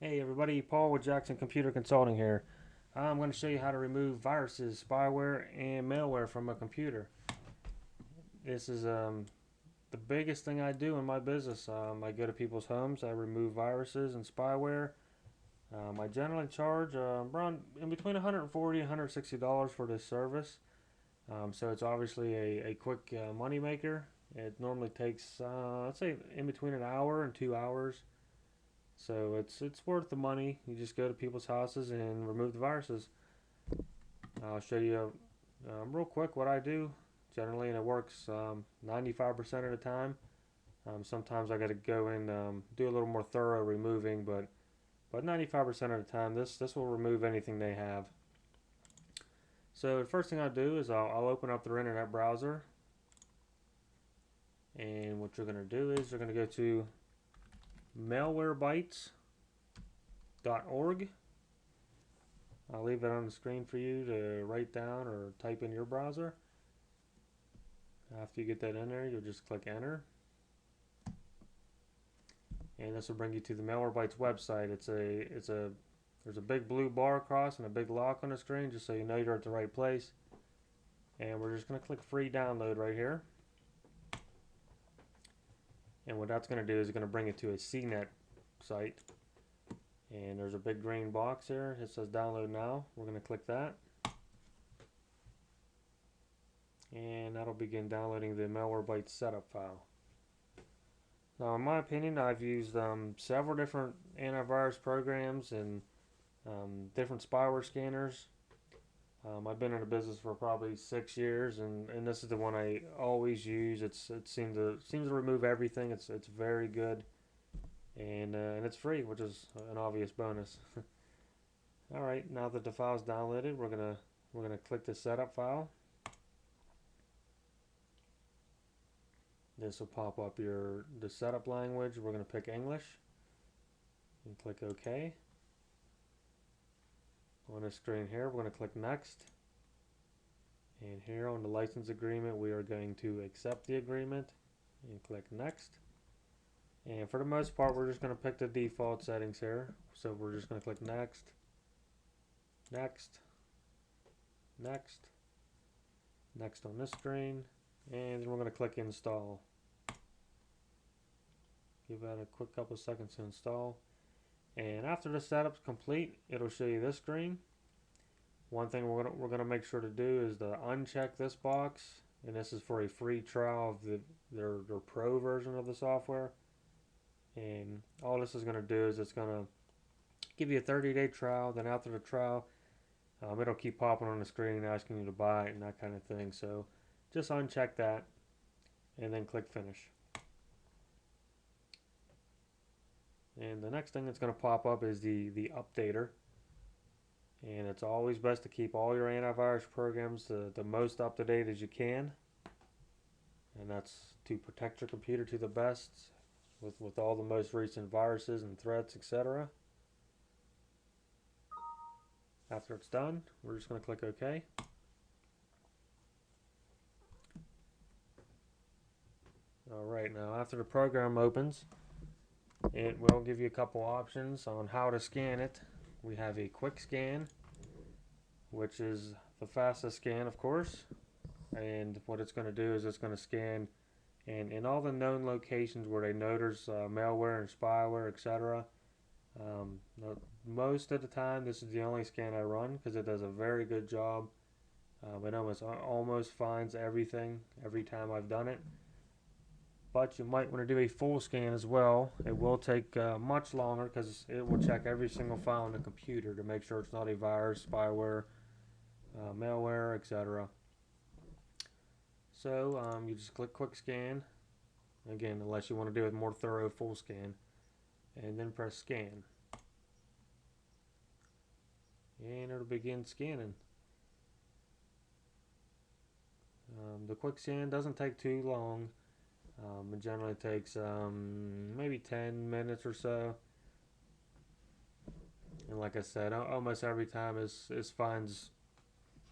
Hey everybody, Paul with Jackson Computer Consulting here. I'm going to show you how to remove viruses, spyware, and malware from a computer. This is the biggest thing I do in my business. I go to people's homes, I remove viruses and spyware. I generally charge around in between $140 and $160 for this service. So it's obviously a quick money maker. It normally takes, let's say, in between an hour and 2 hours. So it's worth the money. You just go to people's houses and remove the viruses. I'll show you real quick what I do generally, and it works 95% of the time. Sometimes I got to go and do a little more thorough removing, but 95% of the time this will remove anything they have. So the first thing I'll do is I'll open up their internet browser, and what you're going to do is you're going to go to malwarebytes.org. I'll leave it on the screen for you to write down or type in your browser. After you get that in there, you'll just click enter. And this will bring you to the Malwarebytes website. There's a big blue bar across and a big lock on the screen just so you know you're at the right place. And we're just going to click free download right here. And what that's going to do is it's going to bring it to a CNET site. And there's a big green box here. It says download now. We're going to click that. And that'll begin downloading the Malwarebytes setup file. Now, in my opinion, I've used several different antivirus programs and different spyware scanners. I've been in the business for probably 6 years, and this is the one I always use. It seems to remove everything. It's very good, and it's free, which is an obvious bonus. All right, now that the file's downloaded, we're gonna click the setup file. This will pop up the setup language. We're gonna pick English and click OK. On this screen here, we're going to click next, and here on the license agreement we are going to accept the agreement and click next. And for the most part we're just going to pick the default settings here, so we're just going to click next, next, next, next on this screen, and then we're going to click install. Give that a quick couple seconds to install. And after the setup's complete, it'll show you this screen. One thing we're gonna make sure to do is to uncheck this box, and this is for a free trial of their pro version of the software. And all this is gonna do is it's gonna give you a 30-day trial. Then after the trial, it'll keep popping on the screen asking you to buy it and that kind of thing. So just uncheck that, and then click finish. And the next thing that's going to pop up is the updater. And it's always best to keep all your antivirus programs the most up to date as you can. And that's to protect your computer to the best with all the most recent viruses and threats, etc. After it's done, we're just going to click OK. Alright, now after the program opens, it will give you a couple options on how to scan it. We have a quick scan, which is the fastest scan, of course. And what it's going to do is it's going to scan in all the known locations where they know there's malware and spyware, etc. Most of the time, this is the only scan I run because it does a very good job. It almost finds everything every time I've done it. But you might want to do a full scan as well. It will take much longer because it will check every single file on the computer to make sure it's not a virus, spyware, malware, etc. So you just click quick scan, again, unless you want to do a more thorough full scan, and then press scan. And it'll begin scanning. The quick scan doesn't take too long. It generally takes maybe 10 minutes or so. And like I said, almost every time it finds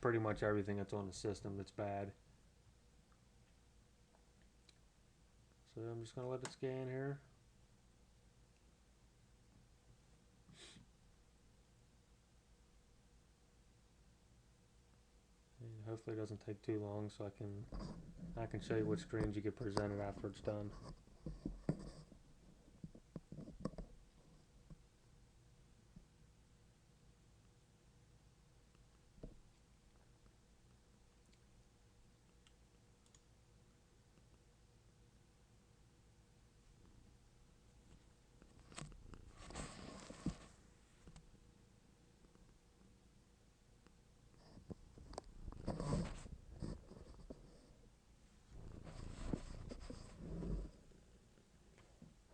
pretty much everything that's on the system that's bad. So I'm just going to let it scan here. hopefully it doesn't take too long, so I can show you what screens you get presented after it's done.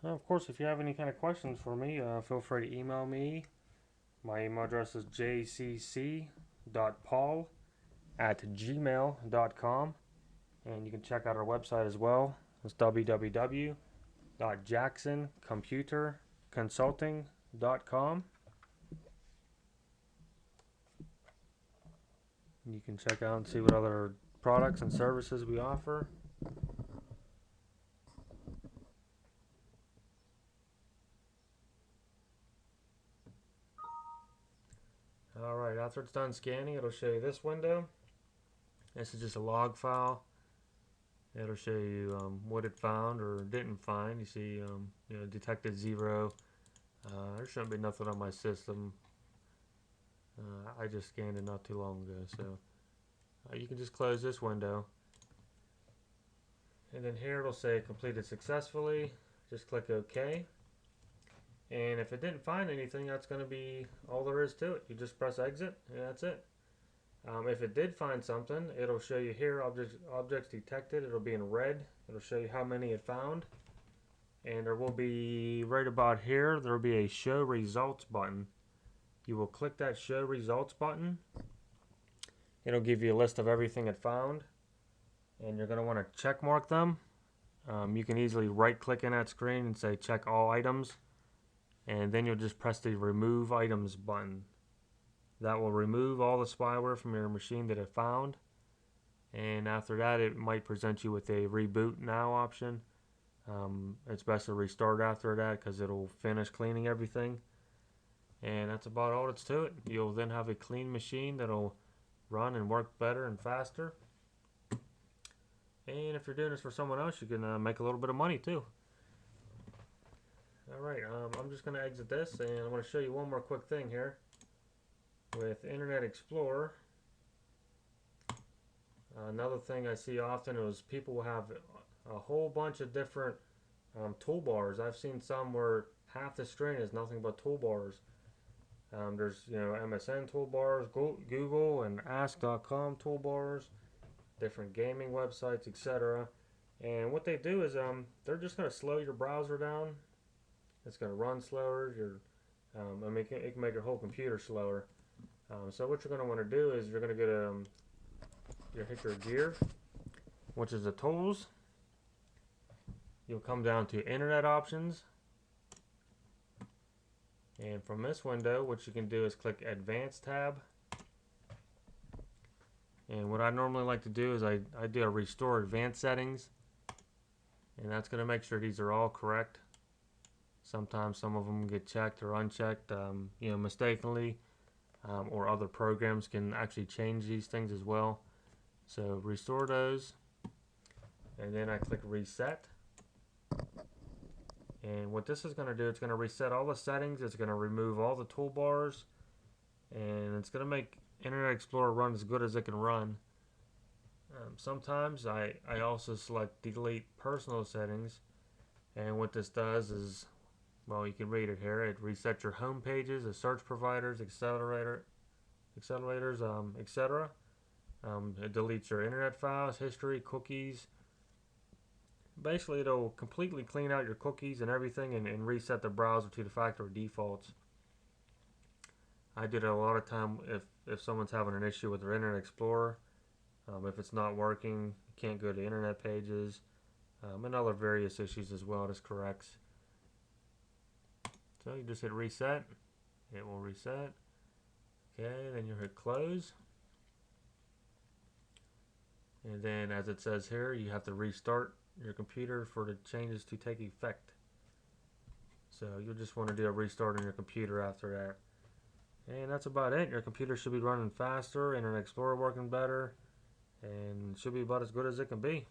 Of course, if you have any kind of questions for me, feel free to email me. My email address is jcc.paul@gmail.com, and you can check out our website as well. It's www.jacksoncomputerconsulting.com. You can check out and see what other products and services we offer. Alright, after it's done scanning, it'll show you this window. This is just a log file. It'll show you what it found or didn't find. You see, detected 0. There shouldn't be nothing on my system. I just scanned it not too long ago, so you can just close this window. And then here it'll say completed successfully. Just click OK. And if it didn't find anything, that's going to be all there is to it. You just press exit, and that's it. If it did find something, it'll show you here, objects detected. It'll be in red. It'll show you how many it found. And there will be, right about here, there will be a show results button. You will click that show results button. It'll give you a list of everything it found. And you're going to want to check mark them. You can easily right click in that screen and say check all items. And then you'll just press the remove items button. That will remove all the spyware from your machine that it found. And after that, it might present you with a reboot now option. It's best to restart after that because it'll finish cleaning everything. And that's about all that's to it. You'll then have a clean machine that'll run and work better and faster. And if you're doing this for someone else, you can make a little bit of money too. Alright, I'm just going to exit this, and I'm going to show you one more quick thing here. With Internet Explorer, another thing I see often is people will have a whole bunch of different toolbars. I've seen some where half the screen is nothing but toolbars. There's MSN toolbars, Google and Ask.com toolbars, different gaming websites, etc. And what they do is they're just going to slow your browser down. It's going to run slower. It can make your whole computer slower. So what you're going to want to do is you're going to hit your gear, which is the tools. You'll come down to Internet Options. And from this window, what you can do is click Advanced tab. And what I normally like to do is I do a Restore Advanced Settings. And that's going to make sure these are all correct. Sometimes some of them get checked or unchecked, mistakenly, or other programs can actually change these things as well. So restore those, and then I click Reset. And what this is going to do, it's going to reset all the settings. It's going to remove all the toolbars, and it's going to make Internet Explorer run as good as it can run. Sometimes I also select Delete Personal Settings, and what this does is, well, you can read it here. It resets your home pages, the search providers, accelerators, etc. It deletes your internet files, history, cookies. Basically, it'll completely clean out your cookies and everything and reset the browser to the factory defaults. I do that a lot of time if someone's having an issue with their Internet Explorer. If it's not working, you can't go to internet pages, and other various issues as well. This corrects. So you just hit reset, it will reset. Okay, then you hit close. And then as it says here, you have to restart your computer for the changes to take effect. So you'll just want to do a restart on your computer after that. And that's about it. Your computer should be running faster, Internet Explorer working better. and it should be about as good as it can be.